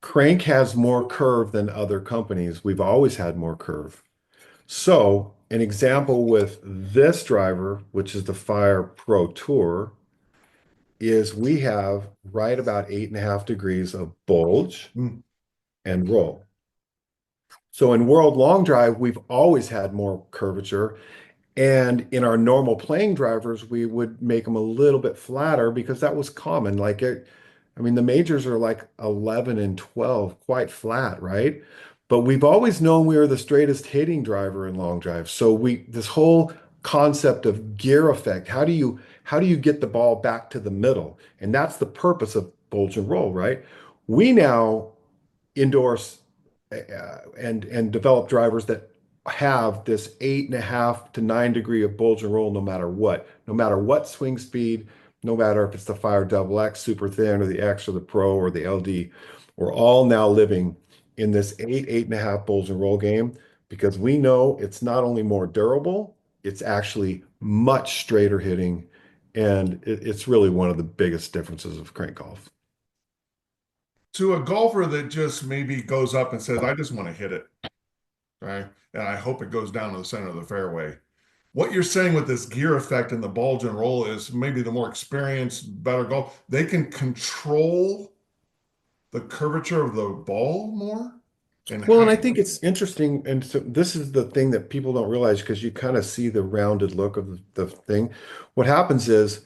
Crank has more curve than other companies. We've always had more curve. So an example with this driver, which is the Fire Pro Tour, is we have right about 8.5 degrees of bulge Hmm. and roll. So in World Long Drive, we've always had more curvature. And in our normal playing drivers, we would make them a little bit flatter because that was common. I mean, the majors are like 11 and 12, quite flat, right? But we've always known we are the straightest hitting driver in long drive. So this whole concept of gear effect, how do you get the ball back to the middle? And that's the purpose of bulge and roll, right? We now endorse and develop drivers that have this 8.5 to 9 degree of bulge and roll no matter what swing speed, no matter if it's the Fire Double X, Super Thin, or the X, or the Pro, or the LD, we're all now living in this 8.5 bulge and roll game because we know it's not only more durable, it's actually much straighter hitting. And it's really one of the biggest differences of crank golf. To a golfer that just maybe goes up and says, I just want to hit it, right? And I hope it goes down to the center of the fairway. What you're saying with this gear effect and the bulge and roll is maybe the more experienced, better golf, they can control the curvature of the ball more and Well, how. and I think it's interesting, and so this is the thing that people don't realize because you kind of see the rounded look of the thing. What happens is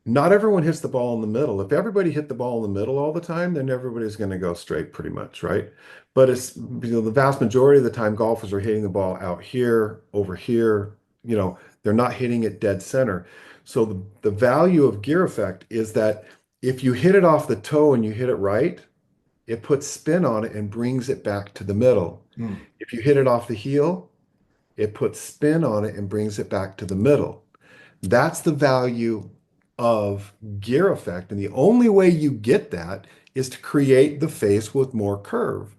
not everyone hits the ball in the middle. If everybody hit the ball in the middle all the time, then everybody's going to go straight pretty much, right? But it's, the vast majority of the time golfers are hitting the ball out here, over here, they're not hitting it dead center. So the value of gear effect is that if you hit it off the toe and you hit it right, it puts spin on it and brings it back to the middle. Hmm. If you hit it off the heel, it puts spin on it and brings it back to the middle. That's the value of gear effect. And the only way you get that is to create the face with more curve.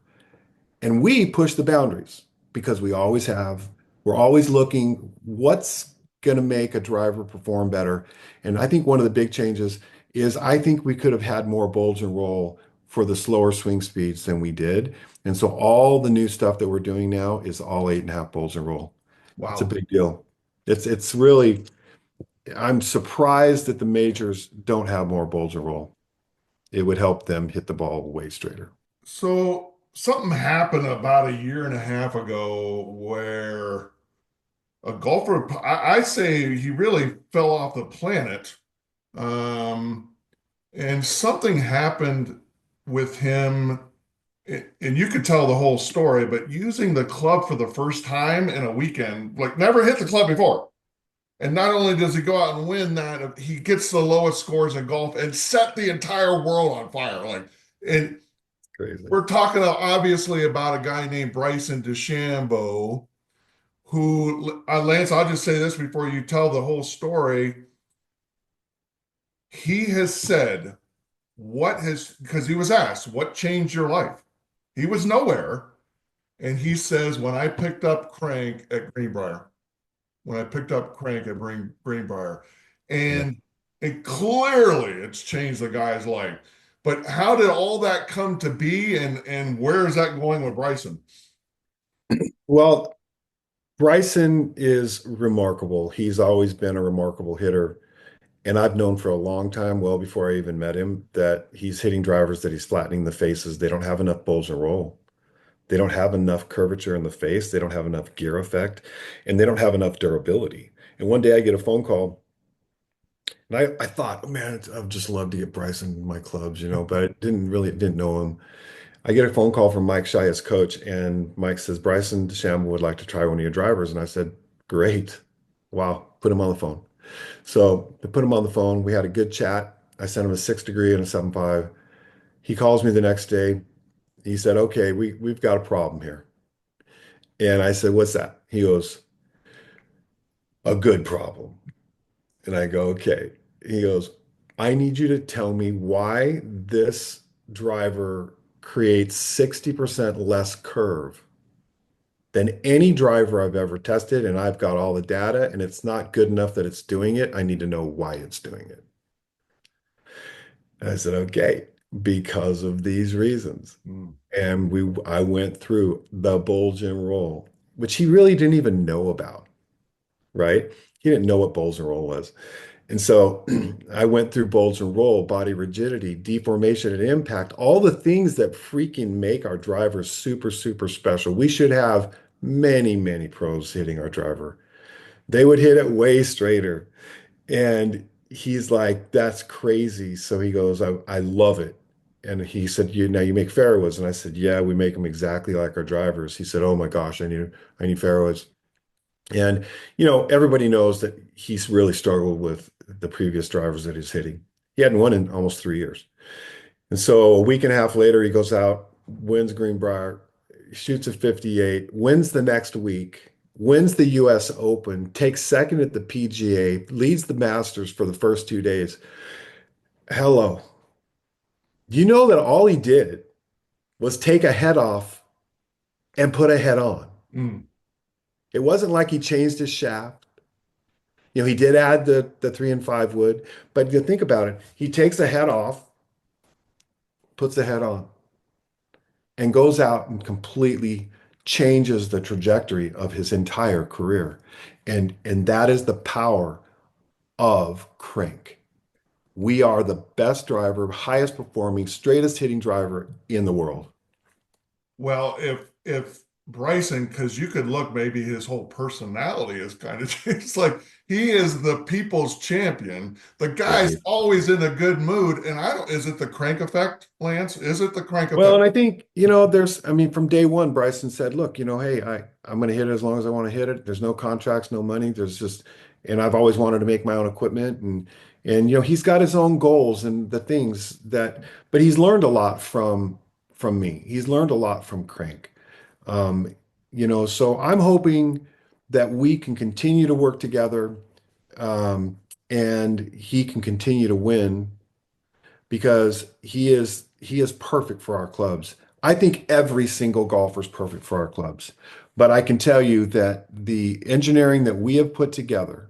And we push the boundaries because we always have. We're always looking what's going to make a driver perform better. And I think one of the big changes is I think we could have had more bulge and roll for the slower swing speeds than we did. And so all the new stuff that we're doing now is all 8.5 bulge and roll. It's a Wow. big deal. It's really, I'm surprised that the majors don't have more bulge and roll. It would help them hit the ball way straighter. So something happened about a year and a half ago where a golfer, I say he really fell off the planet. Um, and something happened with him, and you could tell the whole story, but using the club for the first time in a weekend, like never hit the club before. And not only does he go out and win that, he gets the lowest scores in golf and set the entire world on fire. Like, and Crazy. we're talking obviously about a guy named Bryson DeChambeau, who, Lance, I'll just say this before you tell the whole story. He has said, because he was asked, what changed your life? He was nowhere. And he says, when I picked up Crank at Greenbrier, when I picked up Crank at Greenbrier, Yeah. and clearly it's changed the guy's life. But how did all that come to be, and where is that going with Bryson? Well, Bryson is remarkable. He's always been a remarkable hitter. And I've known for a long time, well before I even met him, that he's hitting drivers that he's flattening the faces. They don't have enough bulge and roll. They don't have enough curvature in the face. They don't have enough gear effect, and they don't have enough durability. And one day I get a phone call, and I thought, oh man, I'd just love to get Bryson in my clubs, but I didn't know him. I get a phone call from Mike Shai, his coach, and Mike says, Bryson DeChambeau would like to try one of your drivers. And I said, great. Wow, put him on the phone. So I put him on the phone. We had a good chat. I sent him a 6 degree and a 7.5. He calls me the next day. He said, okay, we've got a problem here. And I said, what's that? He goes, a good problem. And I go, okay. He goes, I need you to tell me why this driver creates 60% less curve than any driver I've ever tested. And I've got all the data, and it's not good enough that it's doing it. I need to know why it's doing it. And I said, okay, because of these reasons. Hmm. And I went through the bulge and roll, which he really didn't even know about, right? He didn't know what bulge and roll was. And so I went through bulge and roll, body rigidity, deformation and impact, all the things that freaking make our drivers super, super special. We should have many, many pros hitting our driver. They would hit it way straighter. And he's like, that's crazy. So he goes, I love it. And he said, now you make fairways. And I said, yeah, we make them exactly like our drivers. He said, oh my gosh, I need fairways. And, everybody knows that he's really struggled with the previous drivers that he's hitting. He hadn't won in almost 3 years. And so a week and a half later, he goes out, wins Greenbrier, shoots a 58, wins the next week. wins the US Open, takes second at the PGA, leads the Masters for the first 2 days. Hello. You know that all he did was take a head off and put a head on. Mm. It wasn't like he changed his shaft. He did add the 3 and 5 wood, but you think about it, he takes the head off, puts the head on, and goes out and completely changes the trajectory of his entire career. And that is the power of Crank. We are the best driver, highest performing, straightest hitting driver in the world. Well, if Bryson, because you could look, maybe his whole personality is kind of changed. Like he is the people's champion. The Yeah, guy's he always in a good mood. And I don't, is it the crank effect, Lance? Is it the crank Well, effect? and I think, I mean, from day one, Bryson said, look, hey, I'm going to hit it as long as I want to hit it. There's no contracts, no money. And I've always wanted to make my own equipment. And, he's got his own goals and the things but he's learned a lot from me. He's learned a lot from Crank. Um, so I'm hoping that we can continue to work together, um, and he can continue to win because he is perfect for our clubs. I think every single golfer is perfect for our clubs. But I can tell you that the engineering that we have put together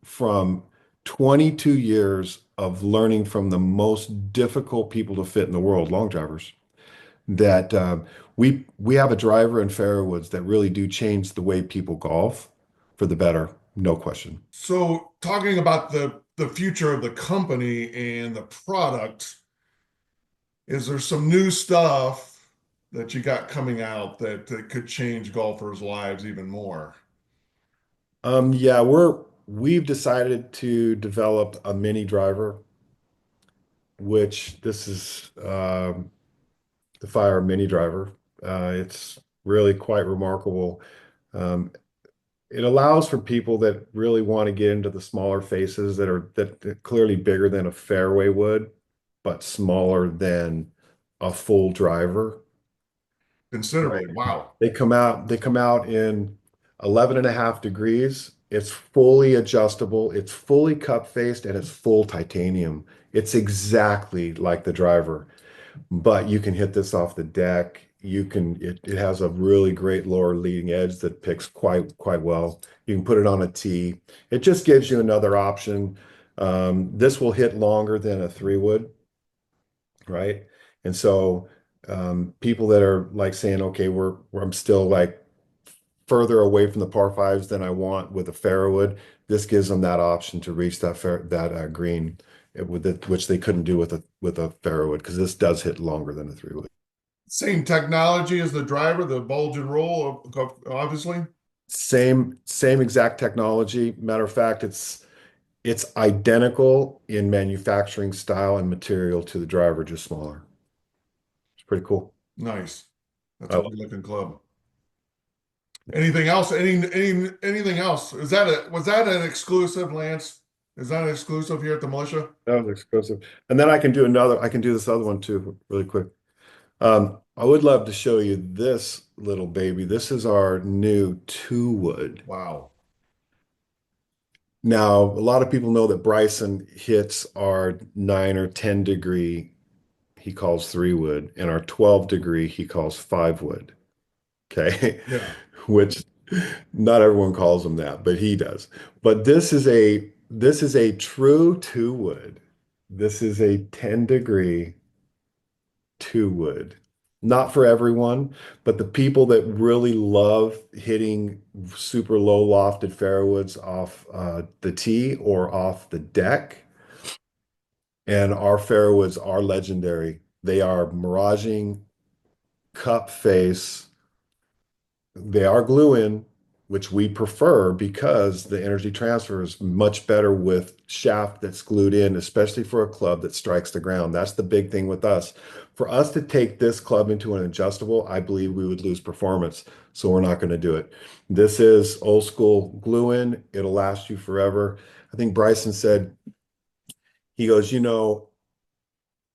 from 22 years of learning from the most difficult people to fit in the world, long drivers, that we have a driver in Fairwoods that really do change the way people golf for the better, no question. So talking about the future of the company and the product, is there some new stuff that you got coming out that could change golfers' lives even more? Yeah, we've decided to develop a mini driver, which this is the Fire Mini Driver. It's really quite remarkable. Um, it allows for people that really want to get into the smaller faces that clearly bigger than a fairway would, but smaller than a full driver. Right. Considerably. Wow. They come out in 11 and a half degrees. It's fully adjustable, it's fully cup faced, and it's full titanium. It's exactly like the driver, but you can hit this off the deck. It has a really great lower leading edge that picks quite well. You can put it on a tee. It just gives you another option. This will hit longer than a 3 wood, right? And so people that are like saying, okay, I'm still like further away from the par fives than I want with a fairwood. This gives them that option to reach that green which they couldn't do with a fairwood because this does hit longer than a 3 wood. Same technology as the driver, the bulge and roll, obviously. Same exact technology. Matter of fact, it's identical in manufacturing style and material to the driver, just smaller. It's pretty cool. Nice. That's I a love good looking club. Anything else? Anything else? Was that an exclusive, Lance? Is that an exclusive here at the militia? that was exclusive. And then I can do this other one too, really quick. I would love to show you this little baby. This is our new 2 wood. Wow. Now, a lot of people know that Bryson hits our 9 or 10 degree, he calls 3 wood, and our 12 degree, he calls 5 wood. Okay. Yeah. Which not everyone calls him that, but he does. But this is a true 2 wood. This is a 10 degree 2 wood. Not for everyone, but the people that really love hitting super low lofted fairwoods off the tee or off the deck. And our fairwoods are legendary. They are miraging, cup face. They are glue in, which we prefer because the energy transfer is much better with shaft that's glued in, especially for a club that strikes the ground. That's the big thing with us. For us to take this club into an adjustable, I believe we would lose performance. So we're not going to do it. This is old school glue in. It'll last you forever. I think Bryson said, he goes,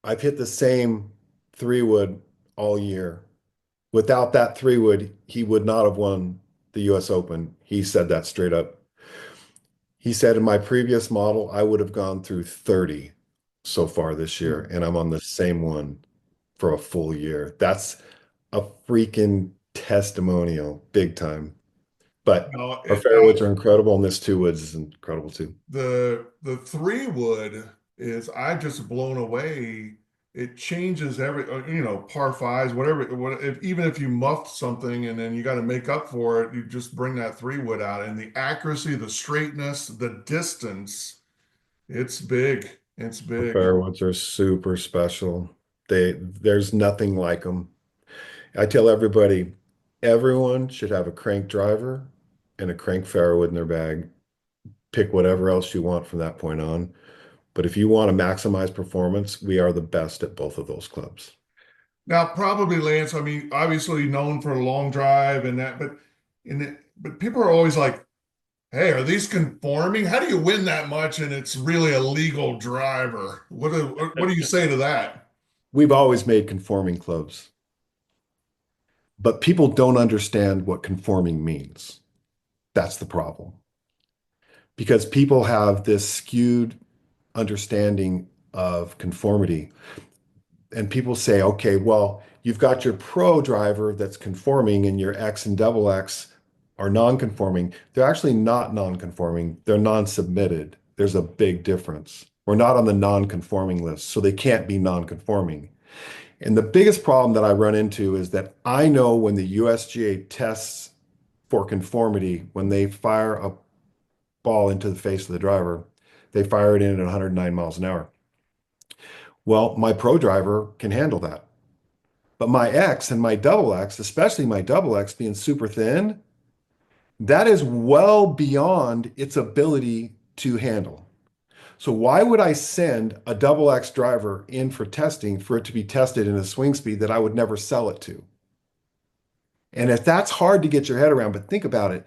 I've hit the same 3 wood all year. Without that 3 wood, he would not have won the US Open, he said that straight up. He said in my previous model, I would have gone through 30 so far this year, Hmm. and I'm on the same one for a full year. That's a freaking testimonial, big time. But No, our fairwoods are incredible, and this two woods is incredible too. the 3 wood is I've just blown away. It changes every par fives, whatever. Even if you muffed something and then you got to make up for it, you just bring that 3 wood out, and the accuracy, the straightness, the distance. It's big. It's Our big. fairwoods are super special. There's nothing like them. I tell everybody, everyone should have a crank driver and a crank fairwood in their bag. Pick whatever else you want from that point on. But if you want to maximize performance, we are the best at both of those clubs. Now, probably Lance. I mean, obviously known for a long drive and that, but people are always like, "Hey, are these conforming? How do you win that much and it's really a legal driver?" What do you say to that? We've always made conforming clubs, but people don't understand what conforming means. That's the problem. Because people have this skewed understanding of conformity. And people say, okay, well, you've got your pro driver that's conforming and your X and double X are non-conforming. They're actually not non-conforming. They're non-submitted. There's a big difference. We're not on the non-conforming list, so they can't be non-conforming. And the biggest problem that I run into is that I know when the USGA tests for conformity, when they fire a ball into the face of the driver, they fire it in at 109 miles an hour. Well, my pro driver can handle that. But my X and my double X, especially my double X being super thin, that is well beyond its ability to handle. So why would I send a double X driver in for testing for it to be tested in a swing speed that I would never sell it to? And if that's hard to get your head around, but think about it.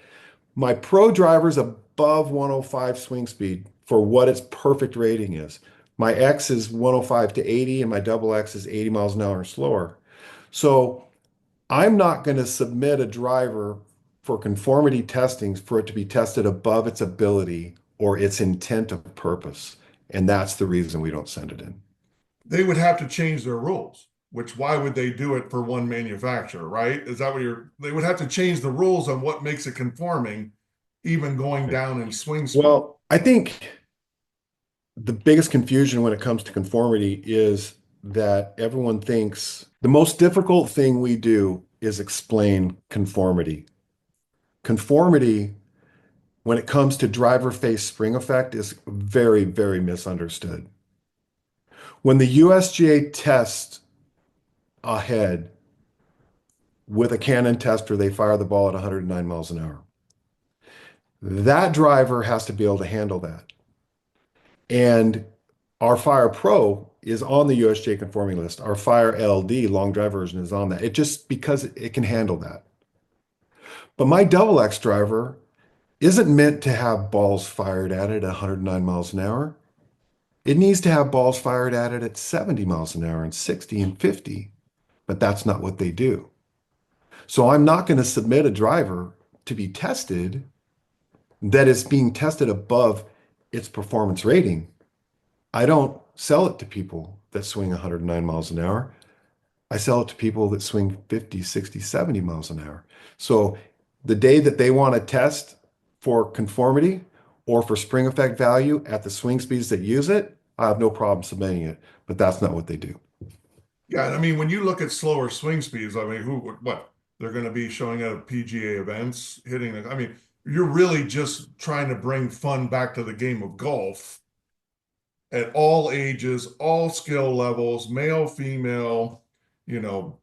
My pro driver's above 105 swing speed for what its perfect rating is. My X is 105 to 80 and my double X is 80 miles an hour or slower. So I'm not going to submit a driver for conformity testing for it to be tested above its ability or its intent of purpose. And that's the reason we don't send it in. They would have to change their rules, which why would they do it for one manufacturer, right? Is that what they would have to change the rules on what makes it conforming, even going down in swing speed. Well, I think the biggest confusion when it comes to conformity is that everyone thinks the most difficult thing we do is explain conformity. Conformity, when it comes to driver face spring effect, is very, very misunderstood. When the USGA tests a head with a Canon tester, they fire the ball at 109 miles an hour. That driver has to be able to handle that. And our Fire Pro is on the USGA conforming list. Our Fire LD long drive version is on that. It just because it can handle that. But my double X driver isn't meant to have balls fired at it at 109 miles an hour. It needs to have balls fired at it at 70 miles an hour and 60 and 50. But that's not what they do. So I'm not going to submit a driver to be tested that is being tested above its performance rating. I don't sell it to people that swing 109 miles an hour. I sell it to people that swing 50, 60, 70 miles an hour. So the day that they want to test for conformity or for spring effect value at the swing speeds that use it, I have no problem submitting it, but that's not what they do. Yeah, and I mean, when you look at slower swing speeds, I mean, what they're going to be showing at PGA events, hitting it. I mean, you're really just trying to bring fun back to the game of golf at all ages, all skill levels, male, female, you know,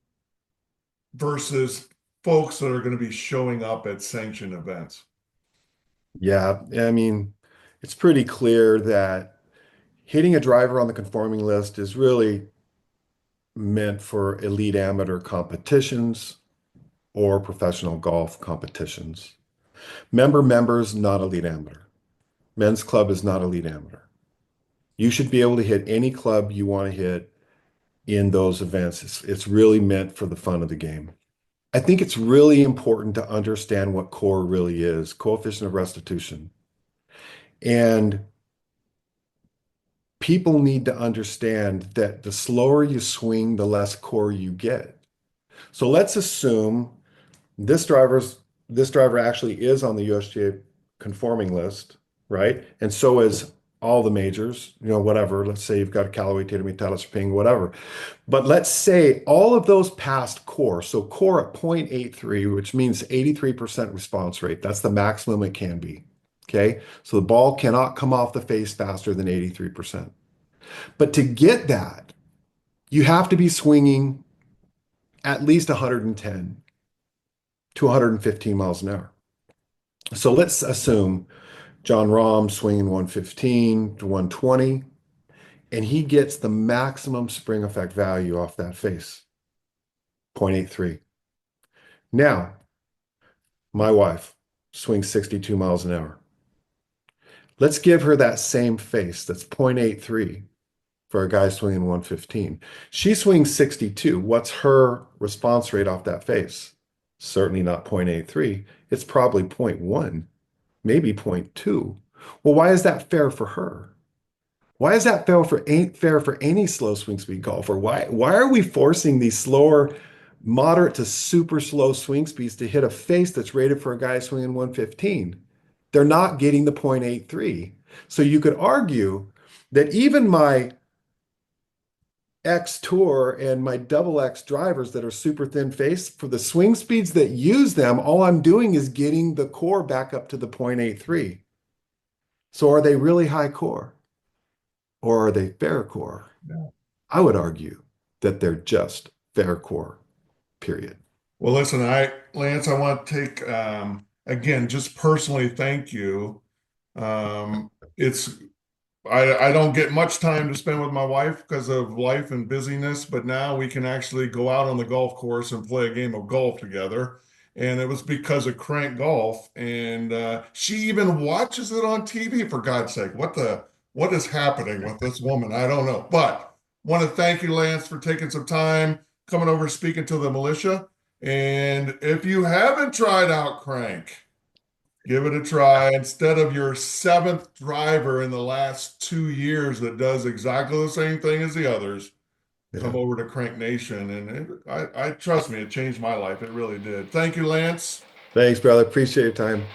versus folks that are going to be showing up at sanctioned events. Yeah, I mean, it's pretty clear that hitting a driver on the conforming list is really meant for elite amateur competitions or professional golf competitions. Members, not elite amateur. Men's club is not elite amateur. You should be able to hit any club you want to hit in those events. It's really meant for the fun of the game. I think it's really important to understand what core really is, coefficient of restitution. And people need to understand that the slower you swing, the less core you get. So let's assume this driver's this driver actually is on the USGA conforming list, right? And so is all the majors, whatever. Let's say you've got a Callaway, Tatum, Taylor, Ping, whatever. But let's say all of those passed core. So core at 0.83, which means 83% response rate. That's the maximum it can be. Okay. So the ball cannot come off the face faster than 83%. But to get that, you have to be swinging at least 110 to 115 miles an hour. So let's assume John Rahm swinging 115 to 120, and he gets the maximum spring effect value off that face, 0.83. Now, my wife swings 62 miles an hour. Let's give her that same face that's 0.83 for a guy swinging 115. She swings 62. What's her response rate off that face? Certainly not 0.83. It's probably zero point 0.1, maybe zero point 0.2. Well, why is that fair for her? Why is that fair for any slow swing speed golfer? Why are we forcing these slower, moderate to super slow swing speeds to hit a face that's rated for a guy swinging 115? They're not getting the 0.83. So you could argue that even my X Tour and my double X drivers that are super thin face, for the swing speeds that use them, all I'm doing is getting the core back up to the 0.83. So are they really high core or are they fair core? Yeah. I would argue that they're just fair core, period. Well, listen, Lance, I want to take again, just personally thank you. It's I don't get much time to spend with my wife because of life and busyness, but now we can actually go out on the golf course and play a game of golf together. And it was because of Crank Golf, and she even watches it on TV. For God's sake, what is happening with this woman? I don't know. But want to thank you, Lance, for taking some time coming over speaking to the militia. And if you haven't tried out Crank, give it a try instead of your seventh driver in the last 2 years that does exactly the same thing as the others. Yeah. Come over to Crank Nation, and I trust me, it changed my life. It really did. Thank you, Lance. Thanks, brother. Appreciate your time.